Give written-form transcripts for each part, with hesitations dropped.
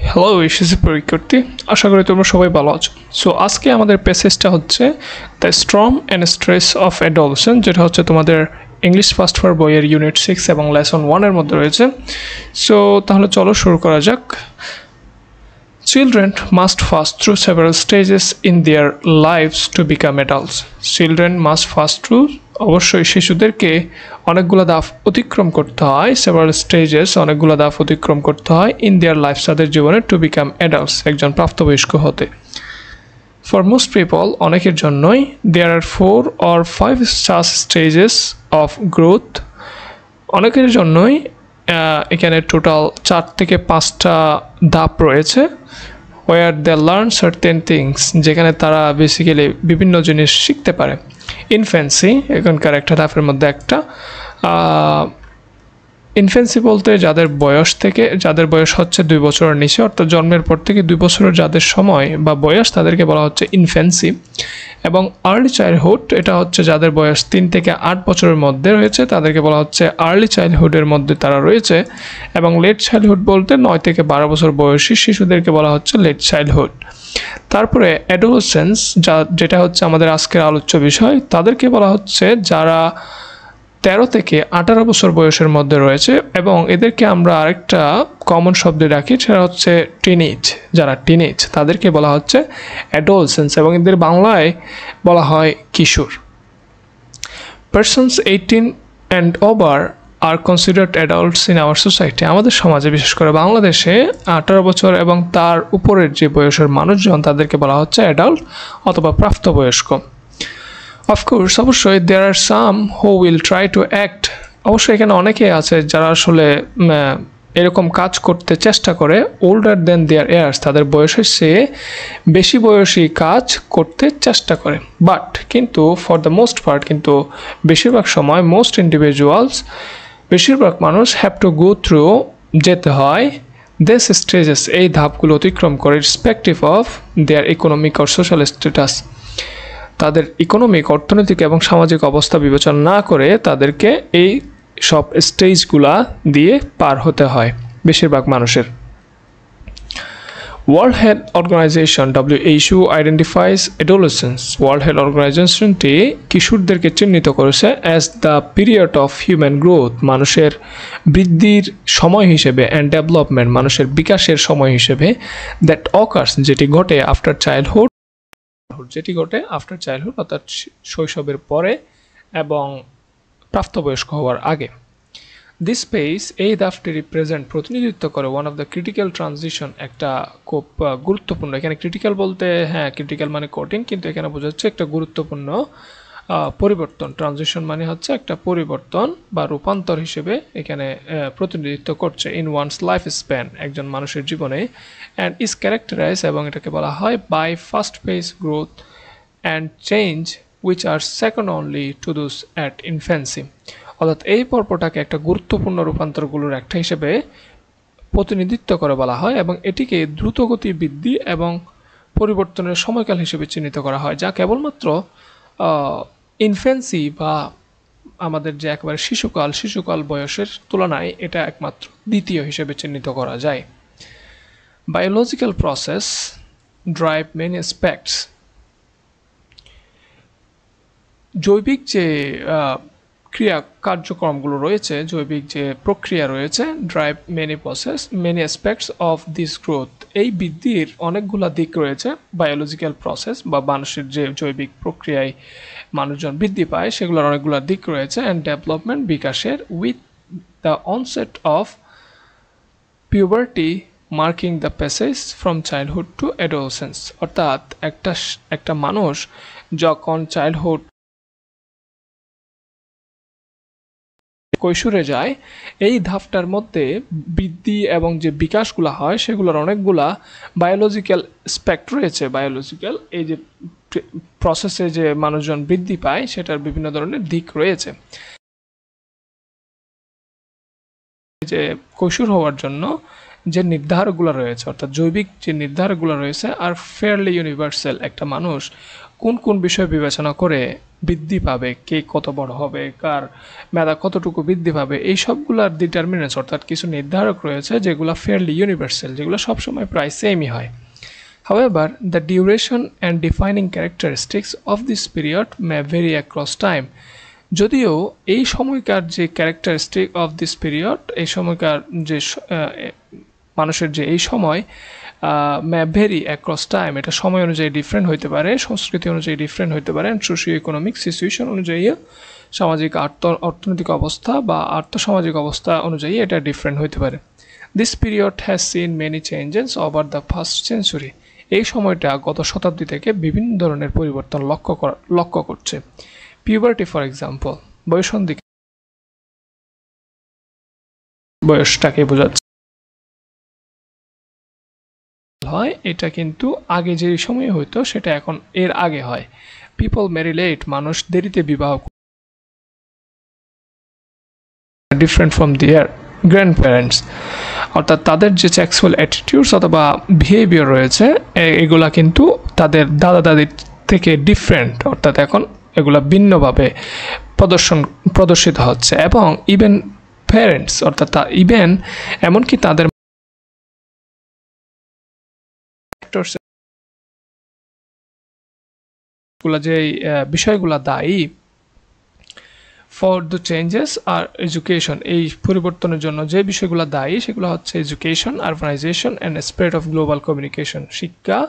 Hello SSC পরীক্ষার্থী, আশা করি তোমরা সবাই ভালো আছো। সো আজকে আমাদের প্যাসেজটা হচ্ছে the storm and stress of adolescence, যেটা হচ্ছে তোমাদের ইংলিশ ফার্স্ট ফর বইয়ের ইউনিট 6 এবং লেসন 1-এর মধ্যে রয়েছে। সো তাহলে চলো শুরু করা যাক। Children must pass through several stages in their lives to become adults. Children must pass through, অবশ্যই শিশুদেরকে অনেকগুলো ধাপ অতিক্রম করতে হয়, several stages অনেকগুলো ধাপ অতিক্রম করতে হয় in their lives তাদের জীবনে to become adults একজন প্রাপ্তবয়স্ক হতে। For most people অনেকের জন্যই there are 4 or 5 such stages of growth। অনেকের জন্যই এখানে টোটাল 4 থেকে 5টা ধাপ রয়েছে where they learn certain things, যেখানে তারা বেসিক্যালি বিভিন্ন জিনিস শিখতে পারে। ইনফ্যান্সি এখানকার একটা ধাপের মধ্যে একটা। ইনফ্যান্সি বলতে যাদের বয়স হচ্ছে 2 বছরের নিচে, অর্থাৎ জন্মের পর থেকে 2 বছরের যাদের সময় বা বয়স তাদেরকে বলা হচ্ছে ইনফ্যান্সি। এবং আর্লি চাইল্ডহুড, এটা হচ্ছে যাদের বয়স 3 থেকে 8 বছরের মধ্যে রয়েছে তাদেরকে বলা হচ্ছে আর্লি চাইল্ডহুডের মধ্যে তারা রয়েছে। এবং লেট চাইল্ডহুড বলতে 9 থেকে 12 বছর বয়সী শিশুদেরকে বলা হচ্ছে লেট চাইল্ডহুড। তারপরে অ্যাডোলেসেন্স, যেটা হচ্ছে আমাদের আজকের আলোচ্য বিষয়, তাদেরকে বলা হচ্ছে যারা 13 থেকে 18 বছর বয়সের মধ্যে রয়েছে। এবং এদেরকে আমরা আরেকটা কমন শব্দে রাখি, সেটা হচ্ছে টিনেজ। যারা টিনেজ তাদেরকে বলা হচ্ছে অ্যাডোলেসেন্স এবং এদের বাংলায় বলা হয় কিশোর। Persons 18 and over are considered adults in our society. আমাদের সমাজে বিশেষ করে বাংলাদেশে 18 বছর এবং তার উপরের যে বয়সের মানুষজন তাদেরকে বলা হচ্ছে অ্যাডাল্ট অথবা প্রাপ্তবয়স্ক। অফকোর্স অবশ্যই there are some who will try to act. অবশ্যই এখানে অনেকে আছে যারা আসলে এরকম কাজ করতে চেষ্টা করে ওল্ডার দেন দেয়ার ইয়ার্স, তাদের বয়সের চেয়ে বেশি বয়সী কাজ করতে চেষ্টা করে। বাট কিন্তু ফর দ্য মোস্ট পার্ট, কিন্তু বেশিরভাগ সময় মোস্ট ইন্ডিভিজুয়ালস, বেশিরভাগ মানুষ হ্যাভ টু গো থ্রু, যেতে হয় দিস স্টেজেস, এই ধাপগুলো অতিক্রম করে respective of their economic or social status. তাদের ইকোনমিক, অর্থনৈতিক এবং সামাজিক অবস্থা বিবেচনা না করে তাদেরকে এই সব স্টেজগুলা দিয়ে পার হতে হয় বেশিরভাগ মানুষের। World Health Organization WHO identifies adolescence. World Health অর্গানাইজেশনটি কিশোরদেরকে চিহ্নিত করেছে as the period of human growth, মানুষের বৃদ্ধির সময় হিসেবে, অ্যান্ড ডেভেলপমেন্ট, মানুষের বিকাশের সময় হিসেবে, দ্যাট অকার্স, যেটি ঘটে আফটার চাইল্ডহুড, অর্থাৎ শৈশবের পরে এবং প্রাপ্তবয়স্ক হওয়ার আগে। দিস পেজ, এই ধাপটি রিপ্রেজেন্ট, প্রতিনিধিত্ব করে one of the critical transition, একটা খুব গুরুত্বপূর্ণ, এখানে ক্রিটিক্যাল বলতে হ্যাঁ ক্রিটিক্যাল মানে কঠিন, কিন্তু এখানে বোঝাচ্ছে একটা গুরুত্বপূর্ণ পরিবর্তন। ট্রানজিশন মানে হচ্ছে একটা পরিবর্তন বা রূপান্তর হিসেবে এখানে প্রতিনিধিত্ব করছে ইন ওয়ানস লাইফ স্প্যান, একজন মানুষের জীবনে, অ্যান্ড ইজ ক্যারেক্টারাইজ, এবং এটাকে বলা হয় by first pace growth and change which are second only to those at infancy. অর্থাৎ এই পর্বটাকে একটা গুরুত্বপূর্ণ রূপান্তরগুলোর একটা হিসেবে প্রতিনিধিত্ব করে বলা হয় এবং এটিকে দ্রুতগতি বৃদ্ধি এবং পরিবর্তনের সময়কাল হিসেবে চিহ্নিত করা হয়, যা কেবলমাত্র ইনফ্যান্সি বা আমাদের যে একেবারে শিশুকাল বয়সের তুলনায় এটা একমাত্র দ্বিতীয় হিসেবে চিহ্নিত করা যায়। Biological process drive many aspects. জৈবিক যে কার্যক্রমগুলো রয়েছে, জৈবিক যে প্রক্রিয়া রয়েছে, drive many aspects of this growth, এই বৃদ্ধির অনেকগুলো দিক রয়েছে। বায়োলজিক্যাল প্রসেস বা মানুষের যে জৈবিক প্রক্রিয়ায় মানুষজন বৃদ্ধি পায় সেগুলোর অনেকগুলো দিক রয়েছে। অ্যান্ড ডেভেলপমেন্ট, বিকাশের, with the onset of puberty marking the passage from childhood to adolescence. অর্থাৎ একটা মানুষ যখন চাইল্ডহুড কৈশোরে যায়, এই ধাপটার মধ্যে বৃদ্ধি এবং যে বিকাশগুলো হয় সেগুলোর অনেকগুলা বায়োলজিক্যাল স্পেক্ট রয়েছে। বায়োলজিক্যাল এই যে প্রসেসে যে মানুষজন বৃদ্ধি পায় সেটার বিভিন্ন ধরনের দিক রয়েছে। যে কৈশোর হওয়ার জন্য যে নির্ধারকগুলো রয়েছে, অর্থাৎ জৈবিক যে নির্ধারকগুলো রয়েছে, আর ফেয়ারলি ইউনিভার্সাল। একটা মানুষ কোন কোন বিষয় বিবেচনা করে বৃদ্ধি পাবে, কে কত বড় হবে, কার মেধা কতটুকু বৃদ্ধি পাবে, এই সবগুলার ডিটারমিনেন্টস অর্থাৎ কিছু নির্ধারক রয়েছে যেগুলো ফেয়ারলি ইউনিভার্সাল, যেগুলো সবসময় প্রায় সেমই হয়। However, the duration and defining characteristics of this period may vary across time. যদিও এই সময়কার যে ক্যারেক্টারিস্টিক অফ দিস পিরিয়ড, এই সময়কার যে মানুষের যে এই সময় মে ভেরি অ্যাক্রস টাইম, এটা সময় অনুযায়ী ডিফারেন্ট হইতে পারে, সংস্কৃতি অনুযায়ী ডিফারেন্ট হইতে পারে, অ্যান্ড সোশিও ইকোনমিক সিচুয়েশন অনুযায়ী, সামাজিক অর্থনৈতিক অবস্থা বা আর্থসামাজিক অবস্থা অনুযায়ী এটা ডিফারেন্ট হইতে পারে। This period has seen many changes over the first century. এই সময়টা গত শতাব্দী থেকে বিভিন্ন ধরনের পরিবর্তন লক্ষ্য করছে। পিউবার্টি ফর এক্সাম্পল, বয়ঃসন্ধি বয়সটাকে বোঝাচ্ছে হয়, এটা কিন্তু আগে যে সময়ে হইতো সেটা এখন এর আগে হয়। পিপল ম্যারি লেট, মানুষ দেরিতে বিবাহ, ডিফারেন্ট ফ্রম দিয়ার গ্র্যান্ড প্যারেন্টস, অর্থাৎ তাদের যে সেক্সুয়াল অ্যাটিটিউডস অথবা বিহেভিয়ার রয়েছে এগুলা কিন্তু তাদের দাদা দাদির থেকে ডিফারেন্ট, অর্থাৎ এখন এগুলা ভিন্নভাবে প্রদর্শিত হচ্ছে। এবং ইভেন প্যারেন্টস অর্থাৎ ইভেন এমনকি তাদের যে বিষয়গুলো দায়ী for the changes are education, এই পরিবর্তনের জন্য যে বিষয়গুলো দায়ী সেগুলো হচ্ছে education, urbanization and spread of global communication, শিক্ষা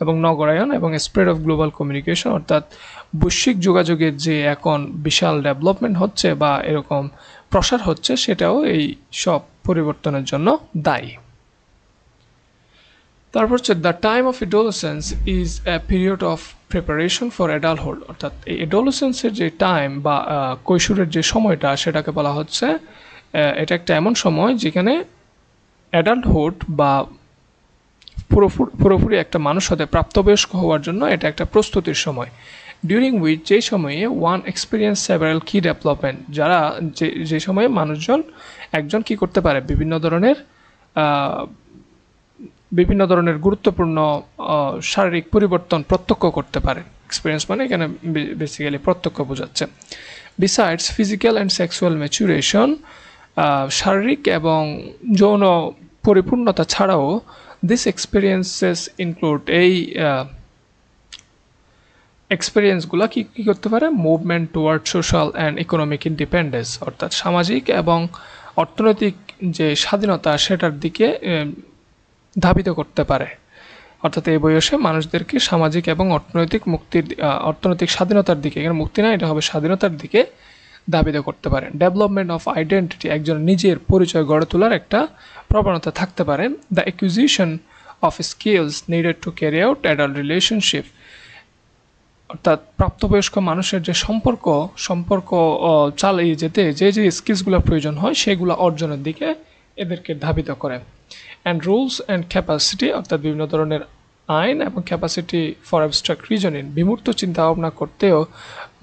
এবং নগরায়ন এবং স্প্রেড অফ গ্লোবাল কমিউনিকেশন, অর্থাৎ বৈশ্বিক যোগাযোগের যে এখন বিশাল ডেভেলপমেন্ট হচ্ছে বা এরকম প্রসার হচ্ছে, সেটাও এই সব পরিবর্তনের জন্য দায়ী। তারপর হচ্ছে the time of adolescence is a period of preparation for adulthood, অর্থাৎ এই এডোলেসেন্সের যে টাইম বা কৈশোরের যে সময়টা সেটাকে বলা হচ্ছে এটা একটা এমন সময় যেখানে অ্যাডাল্টহুড বা পুরোপুরি একটা মানুষ হতে প্রাপ্তবয়স্ক হওয়ার জন্য এটা একটা প্রস্তুতির সময়। ডিউরিং উইচ, যে সময়ে ওয়ান এক্সপিরিয়েন্স সেভারাল কি ডেভেলপমেন্ট, যারা যে সময়ে একজন কি করতে পারে, বিভিন্ন ধরনের গুরুত্বপূর্ণ শারীরিক পরিবর্তন প্রত্যক্ষ করতে পারে। এক্সপিরিয়েন্স মানে এখানে বেসিক্যালি প্রত্যক্ষ বোঝাচ্ছে। Besides physical and sexual maturation, শারীরিক এবং যৌন পরিপূর্ণতা ছাড়াও দিস এক্সপিরিয়েন্সেস ইনক্লুড, এই এক্সপিরিয়েন্সগুলো কি করতে পারে, movement toward social and economic independence, অর্থাৎ সামাজিক এবং অর্থনৈতিক যে স্বাধীনতা সেটার দিকে ধাবিত করতে পারে। অর্থাৎ এই বয়সে মানুষদেরকে সামাজিক এবং অর্থনৈতিক স্বাধীনতার দিকে, এখানে মুক্তি না, এটা হবে স্বাধীনতার দিকে ধাবিত করতে পারে। ডেভেলপমেন্ট অফ আইডেন্টিটি, একজন নিজের পরিচয় গড়ে তোলার একটা প্রবণতা থাকতে পারে। The acquisition of skills needed to carry out adult relationship, অর্থাৎ প্রাপ্তবয়স্ক মানুষের যে সম্পর্ক চালিয়ে যেতে যে স্কিলসগুলো প্রয়োজন হয় সেগুলো অর্জনের দিকে এদেরকে ধাবিত করে। অ্যান্ড রুলস অ্যান্ড ক্যাপাসিটি, অর্থাৎ বিভিন্ন ধরনের আইন এবং ক্যাপাসিটি ফর অ্যাবস্ট্রাক্ট রিজনিং, বিমূর্ত চিন্তাভাবনা করতেও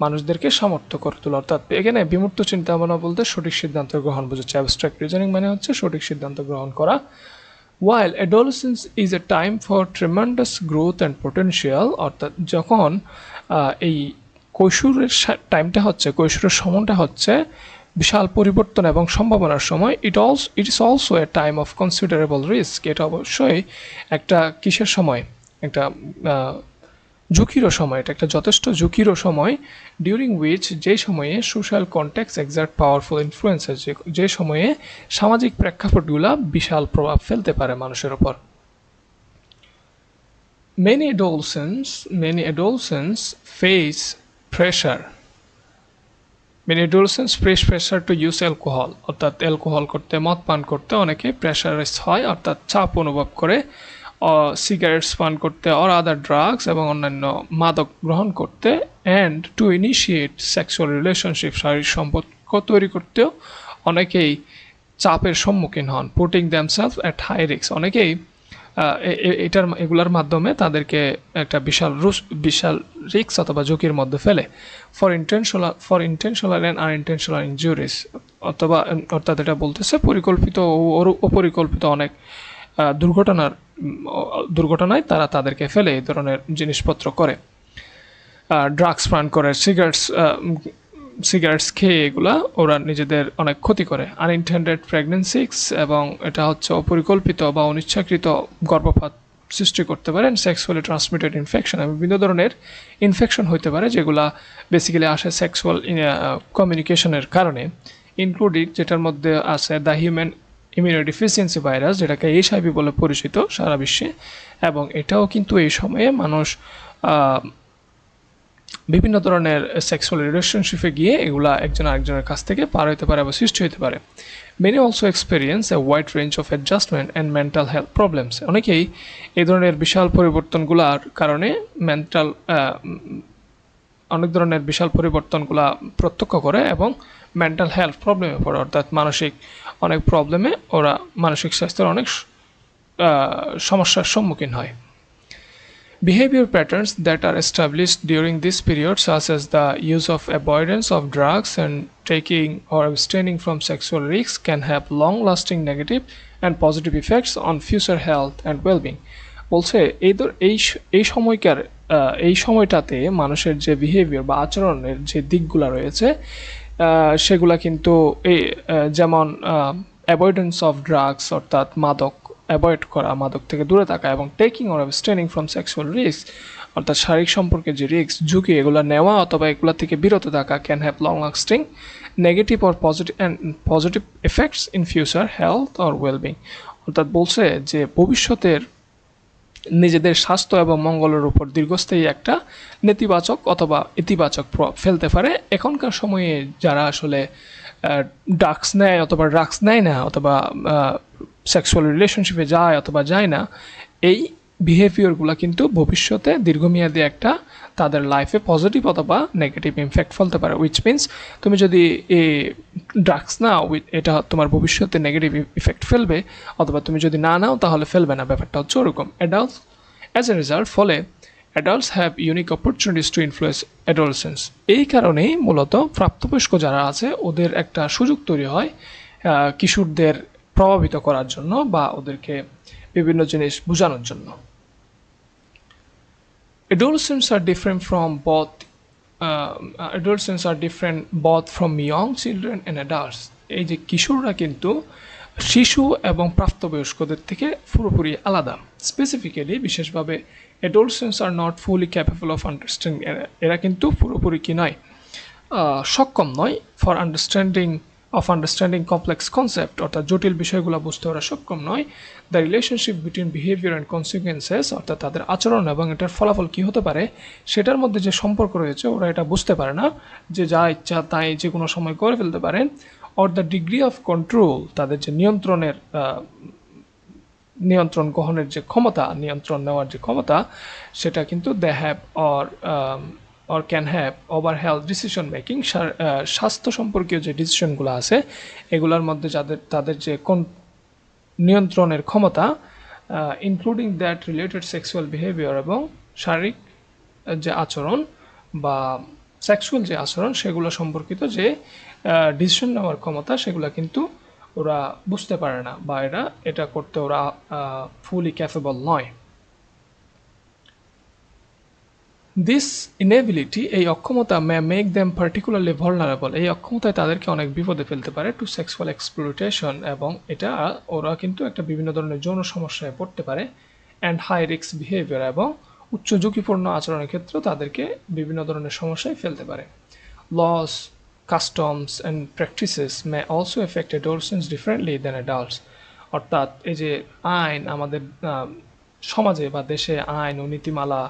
মানুষদেরকে সামর্থ্য করে তোলা। অর্থাৎ এখানে বিমূর্ত চিন্তাভাবনা বলতে সঠিক সিদ্ধান্ত গ্রহণ বোঝাচ্ছে। অ্যাবস্ট্রাক্ট রিজনিং মানে হচ্ছে সঠিক সিদ্ধান্ত গ্রহণ করা। While adolescence is a time for tremendous growth and potential, অর্থাৎ যখন এই কৈশোরের টাইমটা হচ্ছে, কৈশোরের সময়টা হচ্ছে বিশাল পরিবর্তন এবং সম্ভাবনার সময়, it is also a time of considerable risk, এটা অবশ্যই একটা কিসের সময়, একটা ঝুঁকিরও সময়, এটা একটা যথেষ্ট ঝুঁকিরও সময়। ডিউরিং উইচ, যে সময়ে social context excerpt powerful influences, যে সময়ে সামাজিক প্রেক্ষাপটগুলো বিশাল প্রভাব ফেলতে পারে মানুষের ওপর। Many adolescents face pressure to use alcohol, অর্থাৎ অ্যালকোহল করতে, মদ পান করতে অনেকে প্রেশারাইজ হয়, অর্থাৎ চাপ অনুভব করে, সিগারেটস পান করতে, অর আদার ড্রাগস এবং অন্যান্য মাদক গ্রহণ করতে, and to initiate sexual relationship, শারীরিক সম্পর্ক তৈরি করতেও অনেকেই চাপের সম্মুখীন হন। Putting themselves at high risk, অনেকেই এগুলার মাধ্যমে তাদেরকে একটা বিশাল রিস্ক অথবা ঝুঁকির মধ্যে ফেলে। ফর ইন্টেনশনাল অ্যান্ড আনইনটেনশনাল ইনজুরিস, অর্থাৎ এটা বলতেছে পরিকল্পিত ও অপরিকল্পিত অনেক দুর্ঘটনায় তারা তাদেরকে ফেলে এই ধরনের জিনিসপত্র করে। ড্রাগস পান করে, সিগারেটস খেয়ে এগুলা ওরা নিজেদের অনেক ক্ষতি করে। আনইনটেন্ডেড প্রেগনেন্সিস, এবং এটা হচ্ছে অপরিকল্পিত বা অনিচ্ছাকৃত গর্ভপাত সৃষ্টি করতে পারে। সেক্সুয়ালি ট্রান্সমিটেড ইনফেকশন, এবং বিভিন্ন ধরনের ইনফেকশন হতে পারে যেগুলা বেসিক্যালি আসে সেক্সুয়াল কমিউনিকেশনের কারণে, ইনক্লুডিং যেটার মধ্যে আছে দ্য হিউম্যান ইমিউনোডিফিসিয়েন্সি ভাইরাস, যেটাকে এইচআইভি বলে পরিচিত সারা বিশ্বে। এবং এটাও কিন্তু এই সময়ে মানুষ বিভিন্ন ধরনের সেক্সুয়াল রিলেশনশিপে গিয়ে এগুলা একজন আরেকজনের কাছ থেকে পার হতে পারে বা সৃষ্টি হতে পারে। Many also experience A wide range of adjustment and mental health problems. অনেকেই এই ধরনের বিশাল পরিবর্তনগুলোর কারণে অনেক ধরনের বিশাল পরিবর্তনগুলা প্রত্যক্ষ করে এবং মেন্টাল হেলথ প্রবলেমে পড়ে, অর্থাৎ মানসিক অনেক প্রবলেমে ওরা মানসিক স্বাস্থ্যের অনেক সমস্যার সম্মুখীন হয়। Behavior patterns that are established during this period, such as the use of avoidance of drugs and taking or abstaining from sexual risks, can have long-lasting negative and positive effects on future health and well-being. বলছে এই সময়টাতে মানুষের যে behaviour বা আচরণের যে দিকগুলো রয়েছে সেগুলা কিন্তু যেমন অ্যাভয়েডেন্স অফ ড্রাগস, অর্থাৎ মাদক অ্যাভয়েড করা, মাদক থেকে দূরে থাকা, এবং taking or abstaining from sexual risk, অর্থাৎ শারীরিক সম্পর্কে যে রিস্ক ঝুঁকি এগুলো নেওয়া অথবা এগুলো থেকে বিরত থাকা, can have long lasting negative or positive effects in future health or wellbeing. অর্থাৎ বলছে যে ভবিষ্যতের নিজেদের স্বাস্থ্য এবং মঙ্গলের উপর দীর্ঘস্থায়ী একটা নেতিবাচক অথবা ইতিবাচক প্রভাব ফেলতে পারে। এখনকার সময়ে যারা আসলে ড্রাগস নেয় অথবা ড্রাগস নেয় না, অথবা সেক্সুয়াল রিলেশনশিপে যায় অথবা যায় না, এই বিহেভিয়ারগুলো কিন্তু ভবিষ্যতে দীর্ঘমেয়াদী একটা তাদের লাইফে পজিটিভ অথবা নেগেটিভ ইমপ্যাক্ট ফেলতে পারে। উইচ মিনস তুমি যদি এই ড্রাগস নাও, এটা তোমার ভবিষ্যতে নেগেটিভ ইফেক্ট ফেলবে, অথবা তুমি যদি না নাও তাহলে ফেলবে না, ব্যাপারটা হচ্ছে ওরকম। অ্যাডাল্টস অ্যাজ এ রেজাল্ট, ফলে adults have unique opportunities two influence adolescence. এই কারণেই মূলত প্রাপ্তবয়স্ক যারা আছে ওদের একটা সুযোগ তৈরি হয় কিশোরদের প্রভাবিত করার জন্য বা ওদেরকে বিভিন্ন জিনিস বোঝানোর জন্য। Adolescents are different both from young children and adults. এই যে কিশোররা কিন্তু শিশু এবং প্রাপ্তবয়স্কদের থেকে পুরোপুরি আলাদা। স্পেসিফিক্যালি বিশেষভাবে adolescents are not fully capable of understanding, এরা কিন্তু পুরোপুরি কি নয়, সক্ষম নয় ফর আন্ডারস্ট্যান্ডিং কমপ্লেক্স কনসেপ্ট, অর্থাৎ জটিল বিষয়গুলো বুঝতে ওরা সক্ষম নয়। The relationship between behaviour and consequences, অর্থাৎ তাদের আচরণ এবং এটার ফলাফল কী হতে পারে সেটার মধ্যে যে সম্পর্ক রয়েছে ওরা এটা বুঝতে পারে না, যে যা ইচ্ছা তাই যে কোনো সময় করে ফেলতে পারে। Or the degree of control, তাদের যে নিয়ন্ত্রণ গ্রহণের যে ক্ষমতা, নিয়ন্ত্রণ নেওয়ার যে ক্ষমতা, সেটা কিন্তু they have or can have over health decision making, স্বাস্থ্য সম্পর্কীয় যে ডিসিশনগুলো আছে এগুলোর মধ্যে তাদের যে নিয়ন্ত্রণের ক্ষমতা, including that related sexual behaviour, এবং শারীরিক যে আচরণ বা সেক্সুয়াল যে আচরণ সেগুলো সম্পর্কিত যে ডিসিশন নেওয়ার ক্ষমতা, সেগুলো কিন্তু ওরা বুঝতে পারে না বা এটা করতে ওরা ফুলি ক্যাপেবল নয়। দিস ইনেবিলিটি, এই অক্ষমতা, মে মেক দেম পার্টিকুলারলি ভালনারেবল, এই অক্ষমতায় তাদেরকে অনেক বিপদে ফেলতে পারে টু সেক্সুয়াল এক্সপ্লুইটেশন, এবং এটা ওরা কিন্তু একটা বিভিন্ন ধরনের যৌন সমস্যায় পড়তে পারে। অ্যান্ড হাই রিস্ক বিহেভিয়ার, এবং উচ্চ ঝুঁকিপূর্ণ আচরণের ক্ষেত্রেও তাদেরকে বিভিন্ন ধরনের সমস্যায় ফেলতে পারে। Laws, customs and practices may also affect adolescents differently than adults, অর্থাৎ এই যে আইন, আমাদের সমাজে বা দেশে আইন ও নীতিমালা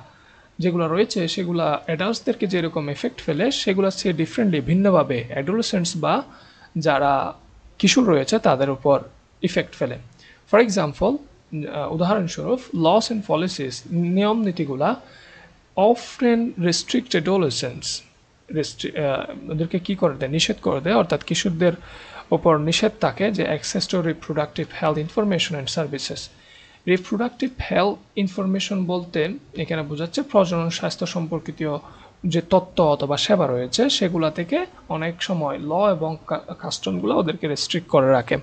যেগুলো রয়েছে সেগুলো অ্যাডাল্টসদেরকে যেরকম এফেক্ট ফেলে সেগুলো সে ডিফারেন্টলি, ভিন্নভাবে অ্যাডোলেসেন্টস বা যারা কিশোর রয়েছে তাদের উপর ইফেক্ট ফেলে। ফর এক্সাম্পল, উদাহরণস্বরূপ, লস অ্যান্ড পলিসিস, নিয়ম নীতিগুলা অফটেন রেস্ট্রিক্ট অ্যাডোলেসেন্টস, ওদেরকে কী করে দেয়, নিষেধ করে দেয়, অর্থাৎ কিশোরদের ওপর নিষেধ থাকে যে access to reproductive health information and services. Reproductive health information বলতে এখানে বোঝাচ্ছে প্রজনন স্বাস্থ্য সম্পর্কিত যে তথ্য অথবা সেবা রয়েছে সেগুলা থেকে অনেক সময় ল এবং কাস্টমগুলো ওদেরকে রেস্ট্রিক্ট করে রাখে,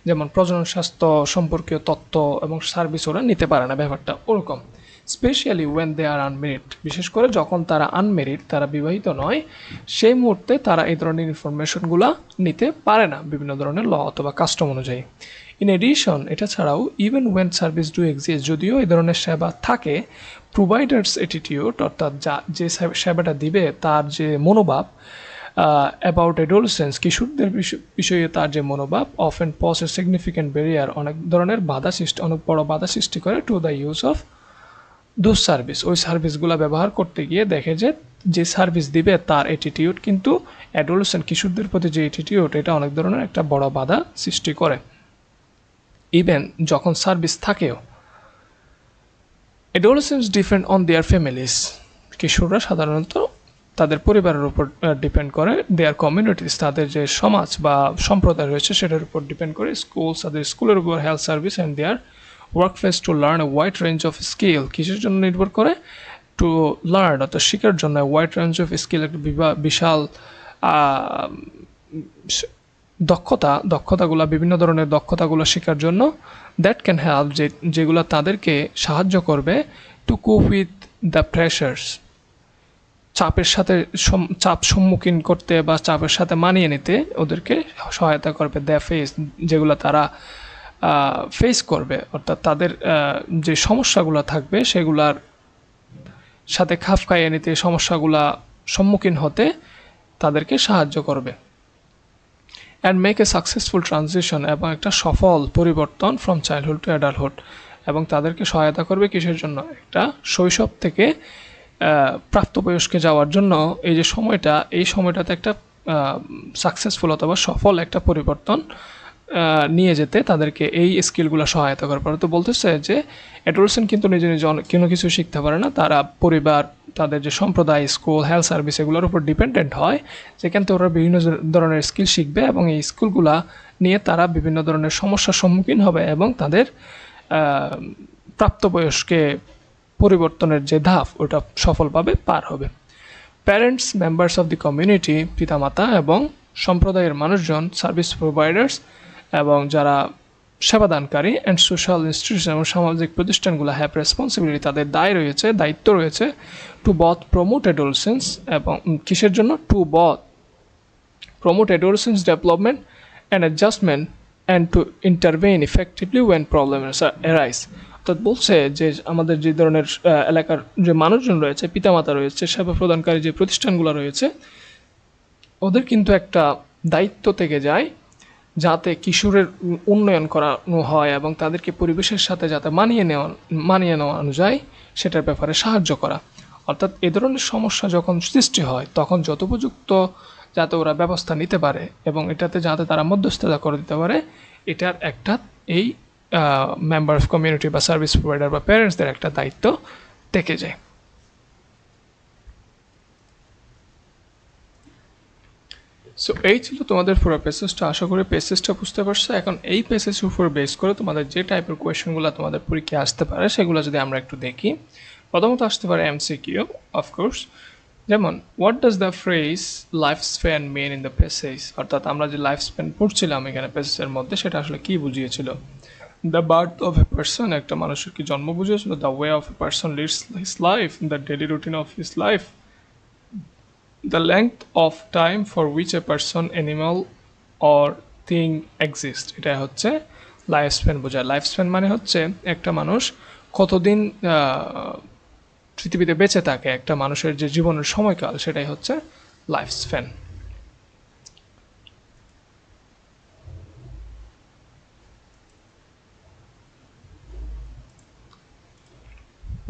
যেমন প্রজনন স্বাস্থ্য সম্পর্কীয় তথ্য এবং সার্ভিস ওরা নিতে পারে না, ব্যাপারটা ওরকম। Specially when they are unmarried, বিশেষ করে যখন তারা আনমেরিড, তারা বিবাহিত নয়, সেই মুহূর্তে তারা এই ধরনের ইনফরমেশনগুলো নিতে পারে না বিভিন্ন ধরনের ল অথবা কাস্টম অনুযায়ী। ইন এডিশন, এটা ছাড়াও even when service do exist, যদিও এই ধরনের সেবা থাকে, প্রোভাইডার্স অ্যাটিটিউড অর্থাৎ যে সেবাটা দিবে তার যে মনোভাব, অ্যাবাউট অ্যাডোলসেন্স কিশোরদের বিষয়ে তার যে মনোভাব, often pose a significant barrier, অনেক ধরনের বাধা সৃষ্টি, অনেক বড় বাধা সৃষ্টি করে to the use of those service. ওই সার্ভিসগুলো ব্যবহার করতে গিয়ে দেখে যে সার্ভিস দিবে তার অ্যাটিটিউড কিন্তু অ্যাডোলসেন্ট কিশোরদের প্রতি যে অ্যাটিটিউড, এটা অনেক ধরনের একটা বড় বাধা সৃষ্টি করে। ইভেন যখন সার্ভিস থাকেও, অ্যাডোলসেন্টস ডিপেন্ড অন দেয়ার ফ্যামিলিজ, কিশোররা সাধারণত তাদের পরিবারের উপর ডিপেন্ড করে, দেয়ার কমিউনিটিস, তাদের যে সমাজ বা সম্প্রদায় রয়েছে সেটার উপর ডিপেন্ড করে, স্কুলস, তাদের স্কুলের উপর, health service and their workplace to learn a wide range of skill, কিসের জন্য নির্ভর করে, টু লার্ন অর্থাৎ শেখার জন্য, ওয়াইড রেঞ্জ অফ স্কিল একটা বিশাল দক্ষতাগুলো, বিভিন্ন ধরনের দক্ষতাগুলো শেখার জন্য, দ্যাট ক্যান হেল্প, যেগুলো তাদেরকে সাহায্য করবে, two cope with the pressures, চাপের সাথে চাপ সম্মুখীন করতে বা চাপের সাথে মানিয়ে নিতে ওদেরকে সহায়তা করবে, দ্য ফেস, যেগুলো তারা ফেস করবে, অর্থাৎ তাদের যে সমস্যাগুলো থাকবে সেগুলার সাথে খাপ খাইয়ে নিতে, সমস্যাগুলা সম্মুখীন হতে তাদেরকে সাহায্য করবে। And make a successful transition, এবং একটা সফল পরিবর্তন ফ্রম চাইল্ডহুড টু অ্যাডাল্টহুড, এবং তাদেরকে সহায়তা করবে কিসের জন্য, একটা শৈশব থেকে প্রাপ্তবয়স্কে যাওয়ার জন্য এই যে সময়টা, এই সময়টাতে একটা সাকসেসফুল অথবা সফল একটা পরিবর্তন নিয়ে যেতে তাদেরকে এই স্কিলগুলো সহায়তা করে। তো বলতেছে যে অ্যাডোলসেন্ট কিন্তু নিজে নিজে কোনো কিছু শিখতে পারে না, তারা পরিবার, তাদের যে সম্প্রদায়, স্কুল, হেলথ সার্ভিস এগুলোর উপর ডিপেন্ডেন্ট হয়, যেখান থেকে ওরা বিভিন্ন ধরনের স্কিল শিখবে এবং এই স্কিলগুলা নিয়ে তারা বিভিন্ন ধরনের সমস্যার সম্মুখীন হবে এবং তাদের প্রাপ্তবয়স্কে পরিবর্তনের যে ধাপ ওটা সফলভাবে পার হবে। Parents, members of the community, পিতামাতা এবং সম্প্রদায়ের মানুষজন, সার্ভিস প্রোভাইডার্স এবং যারা সেবাদানকারী, অ্যান্ড সোশ্যাল ইনস্টিটিউশন এবং সামাজিক প্রতিষ্ঠানগুলো হ্যাভ রেসপন্সিবিলিটি, তাদের দায়িত্ব রয়েছে, টু বথ প্রমোট অ্যাডোলসেন্স, এবং কিসের জন্য, to both promote adolescence development and adjustment and to intervene effectively when problems arise. অর্থাৎ বলছে যে আমাদের যে ধরনের এলাকার যে মানুষজন রয়েছে, পিতামাতা রয়েছে, সেবা প্রদানকারী যে প্রতিষ্ঠানগুলো রয়েছে, ওদের কিন্তু একটা দায়িত্ব থেকে যায় যাতে কিশোরের উন্নয়ন করানো হয় এবং তাদেরকে পরিবেশের সাথে যাতে মানিয়ে নেওয়ানো যায় সেটার ব্যাপারে সাহায্য করা। অর্থাৎ এ ধরনের সমস্যা যখন সৃষ্টি হয় তখন যথোপযুক্ত যাতে ওরা ব্যবস্থা নিতে পারে এবং এটাতে যাতে তারা মধ্যস্থতা করে দিতে পারে, এটার একটা এই মেম্বার অফ কমিউনিটি বা সার্ভিস প্রোভাইডার বা প্যারেন্টসদের একটা দায়িত্ব থেকে যায়। সো এই ছিল তোমাদের পুরো প্যাসেজটা। আশা করি প্যাসেজটা বুঝতে পারছো। এখন এই প্যাসেজের উপর বেস করে তোমাদের যে টাইপের কোয়েশনগুলো তোমাদের পরীক্ষায় আসতে পারে সেগুলো যদি আমরা একটু দেখি। প্রথমত আসতে পারে এমসিকিউ, অফকোর্স, যেমন what does the phrase life span men in the passage, অর্থাৎ আমরা যে লাইফ স্প্যান পড়ছিলাম এখানে প্যাসেজের মধ্যে সেটা আসলে কী বুঝিয়েছিল। The birth of a person, একটা মানুষের কি জন্ম বুঝিয়েছিল। The way of a person leads his life, the daily routine of his life. The length of time for which a person, animal or thing exists, এটা হচ্ছে life span বোঝায়। Life span মানে হচ্ছে একটা মানুষ কতদিন পৃথিবীতে বেঁচে থাকে, একটা মানুষের যে জীবনের সময়কাল সেটাই হচ্ছে life span.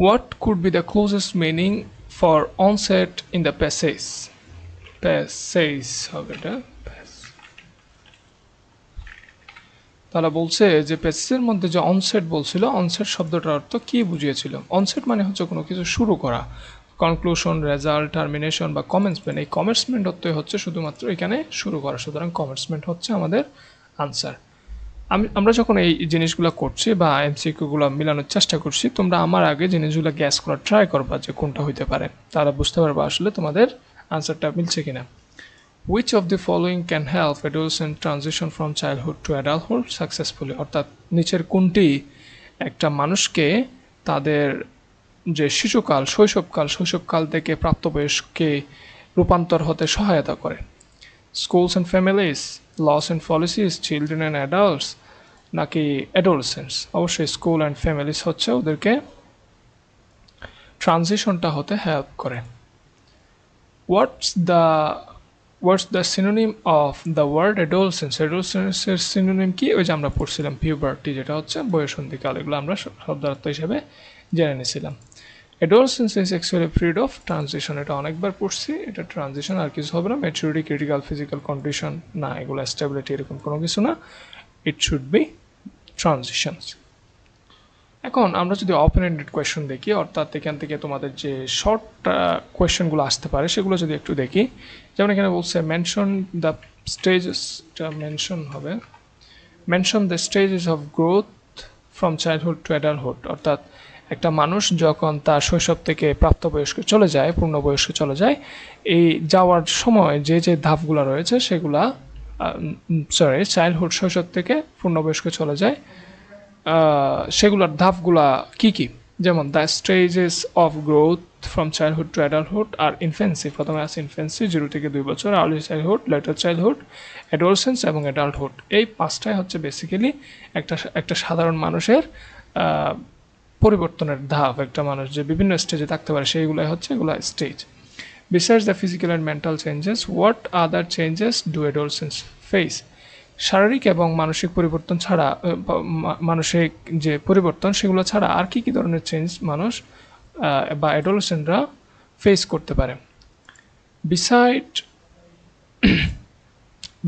What could be the closest meaning for onset in the passage? Passage হবে এটা। তারা বলছে যে প্যাসেজের মধ্যে যে অনসেট বলছিল, অনসেট শব্দটার অর্থ কি বুঝিয়েছিল। অনসেট মানে হচ্ছে কোনো কিছু শুরু করা, কনক্লুশন, রেজাল্ট, টার্মিনেশন বা কমেন্সমেন্ট। এই কমেন্সমেন্ট অর্থ হচ্ছে শুধুমাত্র এখানে শুরু করা, সুতরাং কমেন্সমেন্ট হচ্ছে আমাদের আনসার। আমরা যখন এই জিনিসগুলো করছি বা এমসিকিউগুলো মিলানোর চেষ্টা করছি, তোমরা আমার আগে জিনিসগুলো গ্যাস করার ট্রাই করবা যে কোনটা হইতে পারে, তারা বুঝতে পারবা আসলে তোমাদের আনসারটা মিলছে কিনা। Which of the following can help adolescent transition from childhood to adulthood successfully, অর্থাৎ নিচের কোনটি একটা মানুষকে তাদের যে শিশুকাল শৈশবকাল থেকে প্রাপ্তবয়স্কে রূপান্তর হতে সহায়তা করে। Schools and families, laws and policies, children and adults নাকি অ্যাডোলসেন্টস? অবশ্যই স্কুল অ্যান্ড ফ্যামিলিজ হচ্ছে ওদেরকে ট্রানজিশনটা হতে হেল্প করে। What's the synonym of the word adolescence? অ্যাডোলসেন্সের সিনোনিম কি? ওই যে আমরা পড়ছিলাম পিউবার্টি, যেটা হচ্ছে বয়সন্ধিকাল। এগুলো আমরা শব্দার্থ হিসেবে জেনে নিয়েছিলাম। Adolescence is actually period of transition. এটা অনেকবার পড়ছি, এটা ট্রানজিশন, আর কিছু হবে না। ম্যাচুরিটি, ক্রিটিক্যাল ফিজিক্যাল কন্ডিশন না, এগুলো স্টেবিলিটি এরকম কোনো কিছু না। It should be transitions. এখন আমরা যদি ওপেন এন্ডেড কোয়েশ্চন দেখি, অর্থাৎ এখান থেকে তোমাদের যে শর্ট কোয়েশ্চেনগুলো আসতে পারে সেগুলো যদি একটু দেখি, যেমন এখানে বলছে মেনশন দ্য স্টেজেসটা মেনশন হবে, mention the stages of growth from childhood to adulthood. অর্থাৎ একটা মানুষ যখন তার শৈশব থেকে প্রাপ্তবয়স্কে চলে যায়, পূর্ণবয়স্কে চলে যায়, এই যাওয়ার সময় যে যে ধাপগুলো রয়েছে সেগুলা চাইল্ডহুড শৈশব থেকে পূর্ণবয়স্কে চলে যায়, সেগুলোর ধাপগুলা কি কি? যেমন the stages of growth from childhood to adulthood আর ইনফেন্সি। প্রথমে আছে ইনফেন্সি, 0 থেকে 2 বছর, early childhood, later childhood, adolescence এবং অ্যাডাল্টহুড। এই পাঁচটাই হচ্ছে বেসিক্যালি একটা সাধারণ মানুষের পরিবর্তনের ধাপ। একটা মানুষ যে বিভিন্ন স্টেজে থাকতে পারে সেইগুলাই হচ্ছে এগুলা stage. Besides the physical and mental changes, what other changes do adolescents face? শারীরিক এবং মানসিক পরিবর্তন ছাড়া, মানসিক যে পরিবর্তন সেগুলো ছাড়া আর কি কি ধরনের চেঞ্জ মানুষ বা অ্যাডোলেসেন্টরা ফেস করতে পারে?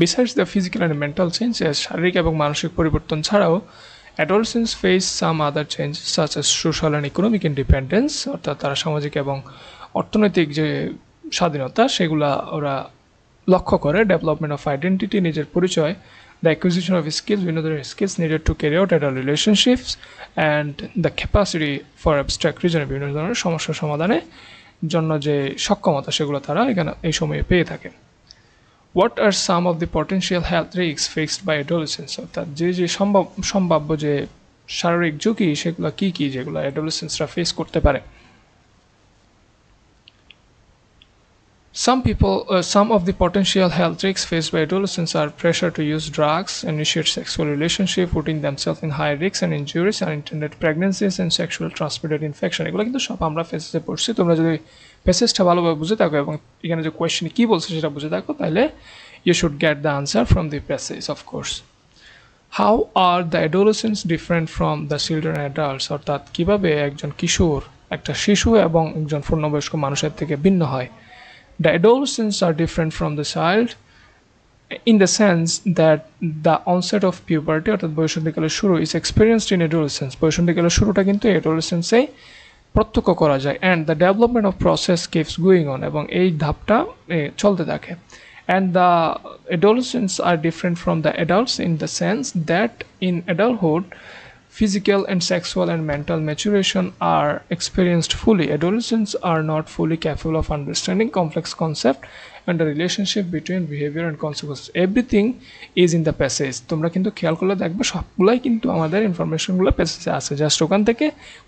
Besides the physical and mental changes, শারীরিক এবং মানসিক পরিবর্তন ছাড়াও adolescents face some other changes such as social and economic independence, অর্থাৎ তারা সামাজিক এবং অর্থনৈতিক যে স্বাধীনতা সেগুলা ওরা লক্ষ্য করে। ডেভেলপমেন্ট অফ আইডেন্টিটি, নিজের পরিচয়, দ্য অ্যাকুইজিশন অফ স্কিলস, বিভিন্ন ধরনের skills needed to carry out adult relationships, and the capacity for abstract reason, বিভিন্ন ধরনের সমস্যা সমাধানের জন্য যে সক্ষমতা সেগুলো তারা এখানে এই সময়ে পেয়ে থাকে। What are some of the potential health risk faced by adolescence? অর্থাৎ যে যে সম্ভাব্য যে শারীরিক ঝুঁকি সেগুলো কী কী যেগুলো অ্যাডোলেসেন্সরা ফেস করতে পারে? Some of the potential health risks faced by adolescents are pressure to use drugs, initiate sexual relationship, putting themselves in high risks and injuries, unintended pregnancies, and sexual transmitted infection. এগুলো কিন্তু সব আমরা ফেসে পড়ছি। তোমরা যদি প্যাসেজটা ভালোভাবে বুঝে থাকো এবং এখানে যে কোয়েশ্চেন কি বলছে সেটা বুঝে থাকো, তাহলে you should get the answer from the passage, of course. How are the adolescents different from the children and adults? অর্থাৎ কিভাবে একজন কিশোর, একটা শিশু এবং একজন পূর্ণবয়স্ক মানুষের থেকে ভিন্ন হয়? The adolescents are different from the child in the sense that the onset of puberty, অর্থাৎ বয়সন্ধিকালের শুরু, is experienced in adolescence. বয়সন্ধিকালের শুরুটা কিন্তু adolescence-এ প্রত্যক্ষ করা যায়, and the development of process keeps going on, এবং এই ধাপটা চলতে থাকে। And the adolescents are different from the adults in the sense that in adulthood physical and sexual and mental maturation are experienced fully. Adolescents are not fully capable of understanding complex concepts and the relationship between behavior and consequences. Everything is in the passage. তোমরা কিন্তু খেয়াল করলে দেখবে সবগুলাই কিন্তু আমাদের ইনফরমেশনগুলো প্যাসেজে আছে, জাস্ট ওখান থেকে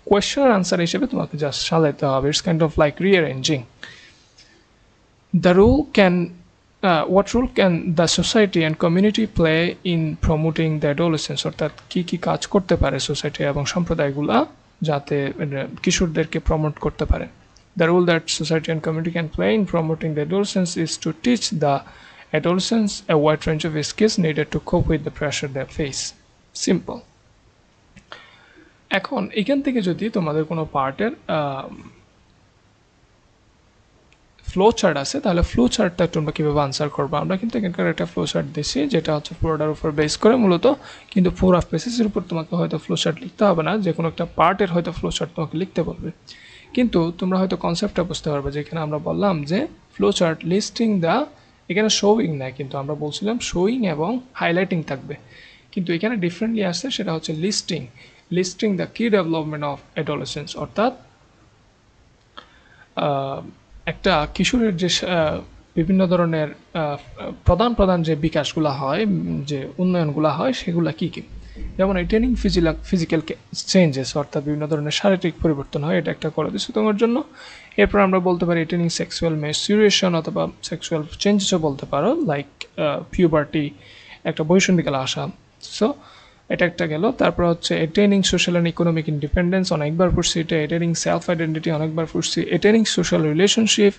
কোয়েশ্চেন আর আনসার হিসেবে তোমাকে জাস্ট সাজাতে হবে। It's kind of like rearranging. What role can the society and community play in promoting the adolescence? অর্থাৎ কি কি কাজ করতে পারে সোসাইটি এবং সম্প্রদায়গুলো যাতে কিশোরদেরকে প্রমোট করতে পারে? The role that society and community can play in promoting the adolescence is to teach the adolescents a wide range of skills needed to cope with the pressure they face. Simple. এখন এখান থেকে যদি তোমাদের কোনো পার্টের flow chart আছে, তাহলে flow চার্টটা তোমরা কীভাবে আনসার করবো? আমরা কিন্তু এখানকার একটা ফ্লো চার্ট দিচ্ছি যেটা হচ্ছে পুরোটার উপর বেস করে মূলত, কিন্তু পুরো পেসেসের উপর তোমাকে হয়তো ফ্লো চার্ট লিখতে হবে না, যে কোনো একটা পার্টের হয়তো ফ্লো চার্ট তোমাকে লিখতে বলবে। কিন্তু তোমরা হয়তো কনসেপ্টটা বুঝতে পারবে, যেখানে আমরা বললাম যে ফ্লো চার্ট লিস্টিং দ্য, এখানে শোয়িং না, কিন্তু আমরা বলছিলাম শোয়িং এবং হাইলাইটিং থাকবে, কিন্তু এখানে ডিফারেন্টলি আসছে, সেটা হচ্ছে লিস্টিং দ্য কি ডেভেলপমেন্ট অফ অ্যাডোলেসেন্স। অর্থাৎ একটা কিশোরের যে বিভিন্ন ধরনের প্রধান যে বিকাশগুলো হয়, যে উন্নয়নগুলো হয়, সেগুলো কী কী, যেমন এটেনিং ফিজিক্যাল চেঞ্জেস, অর্থাৎ বিভিন্ন ধরনের শারীরিক পরিবর্তন হয়, এটা একটা করে দিচ্ছে তোমার জন্য। এরপর আমরা বলতে পারি এটেনিং সেক্সুয়াল ম্যাচুরেশন অথবা সেক্সুয়াল চেঞ্জেসও বলতে পারো, লাইক পিউবার্টি, একটা বয়সন্ধিকালে আসা। সো এটা একটা গেল। তারপর হচ্ছে attaining social and economic independence, অনেকবার পড়ছি এটা। এটেনিং সেলফ আইডেন্টিটি, অনেকবার পড়ছি। Attaining social relationship,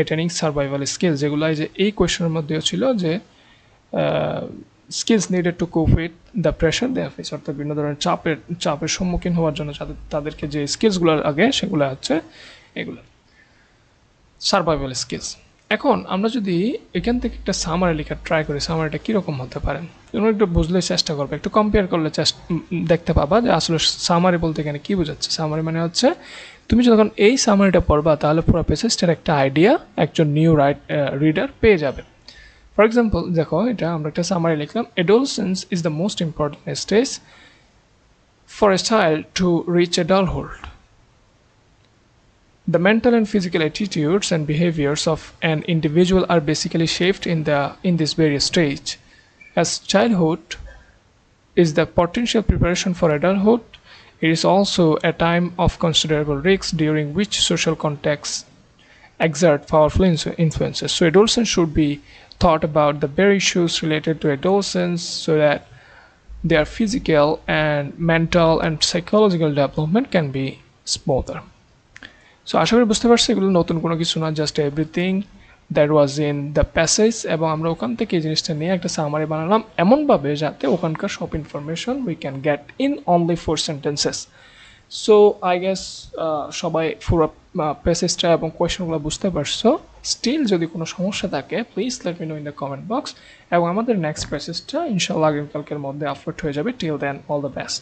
attaining survival skill, যেগুলো যে এই কোয়েশনের মধ্যেও ছিল যে skills needed to cope with the pressure they face, অর্থাৎ বিভিন্ন ধরনের চাপের সম্মুখীন হওয়ার জন্য তাদেরকে যে স্কিলসগুলো আগে সেগুলো হচ্ছে এগুলো সার্ভাইভাল স্কিলস। এখন আমরা যদি এখান থেকে একটা সামারি লেখার ট্রাই করি, সামারিটা কীরকম হতে পারে তোমরা একটু বুঝলে চেষ্টা করবে, একটু কম্পেয়ার করলে দেখতে পাবা যে আসলে সামারি বলতে এখানে কী বোঝাচ্ছে। সামারি মানে হচ্ছে তুমি যখন এই সামারিটা পড়বা তাহলে পুরো পেজেসটার একটা আইডিয়া একজন নিউ রিডার পেয়ে যাবে। ফর এক্সাম্পল দেখো, এটা আমরা একটা সামারি লিখলাম, adolescence is the most important stage for a child to reach adulthood. The mental and physical attitudes and behaviors of an individual are basically shaped in this various stage. As childhood is the potential preparation for adulthood, it is also a time of considerable risk during which social contexts exert powerful influences. So adolescents should be thought about the bare issues related to adolescence so that their physical and mental and psychological development can be smoother. So আশা করি বুঝতে পারছি এগুলো নতুন কোনো কিছু না, just everything that was in the passage, এবং আমরা ওখান থেকে এই জিনিসটা নিয়ে একটা সামারি বানালাম এমনভাবে যাতে ওখানকার সব information we can get in only 4 sentences. So I guess সবাই পুরো প্যাসেজটা এবং কোয়েশনগুলো বুঝতে পারছো। স্টিল যদি কোনো সমস্যা থাকে please let me no in the comment box, এবং আমাদের নেক্সট প্যাসেজটা ইনশাআল্লাহ আগামীকালকের মধ্যে আপলোড হয়ে যাবে। Till then all the best.